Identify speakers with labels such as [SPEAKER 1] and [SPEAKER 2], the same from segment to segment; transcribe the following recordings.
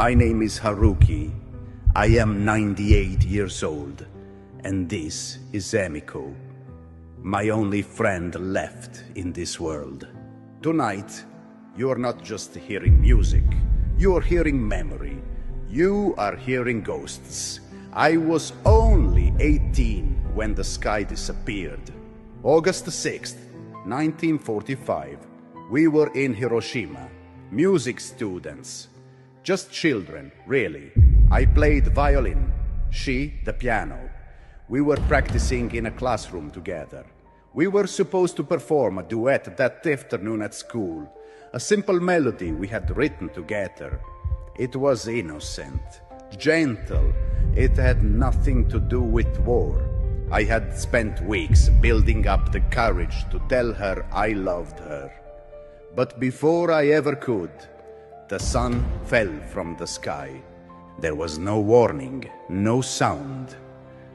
[SPEAKER 1] My name is Haruki. I am 98 years old, and this is Emiko, my only friend left in this world. Tonight, you are not just hearing music, you are hearing memory. You are hearing ghosts. I was only 18 when the sky disappeared. August 6th, 1945. We were in Hiroshima, music students. Just children, really. I played violin, she the piano. We were practicing in a classroom together. We were supposed to perform a duet that afternoon at school, a simple melody we had written together. It was innocent, gentle. It had nothing to do with war. I had spent weeks building up the courage to tell her I loved her. But before I ever could, the sun fell from the sky. There was no warning, no sound.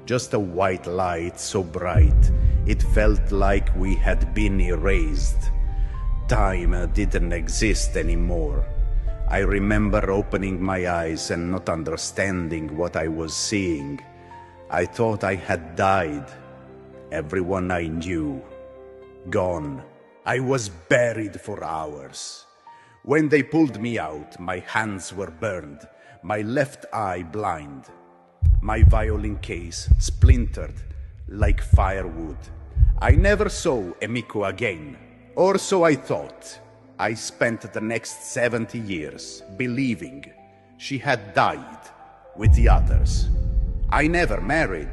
[SPEAKER 1] Just a white light so bright, it felt like we had been erased. Time didn't exist anymore. I remember opening my eyes and not understanding what I was seeing. I thought I had died. Everyone I knew, gone. I was buried for hours. When they pulled me out, my hands were burned, my left eye blind. My violin case splintered like firewood. I never saw Emiko again, or so I thought. I spent the next 70 years believing she had died with the others. I never married.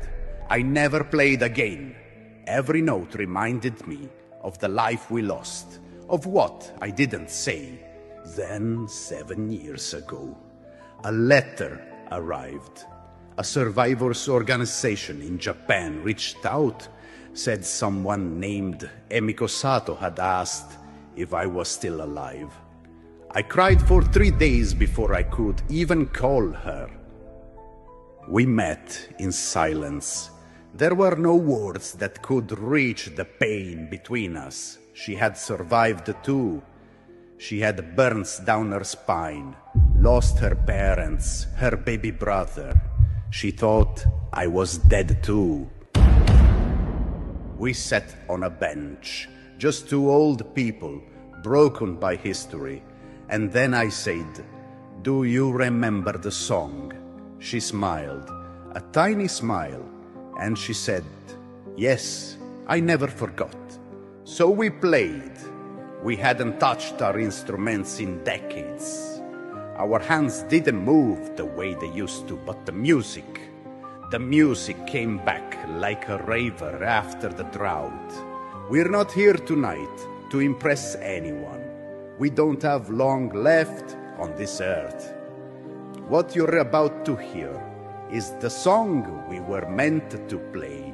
[SPEAKER 1] I never played again. Every note reminded me of the life we lost, of what I didn't say. Then, 7 years ago, a letter arrived. A survivors organization in Japan reached out, said someone named Emiko Sato had asked if I was still alive. I cried for 3 days before I could even call her. We met in silence. There were no words that could reach the pain between us. She had survived too. She had burns down her spine, lost her parents, her baby brother. She thought I was dead too. We sat on a bench, just two old people, broken by history. And then I said, "Do you remember the song?" She smiled, a tiny smile, and she said, "Yes, I never forgot." So we played. We hadn't touched our instruments in decades. Our hands didn't move the way they used to, but the music came back like a river after the drought. We're not here tonight to impress anyone. We don't have long left on this earth. What you're about to hear is the song we were meant to play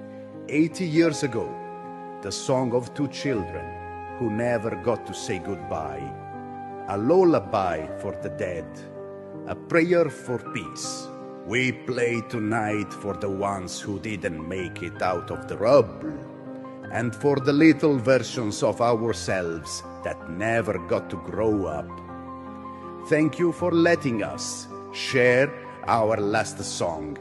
[SPEAKER 1] 80 years ago. The song of two children who never got to say goodbye. A lullaby for the dead. A prayer for peace. We play tonight for the ones who didn't make it out of the rubble, and for the little versions of ourselves that never got to grow up. Thank you for letting us share our last song.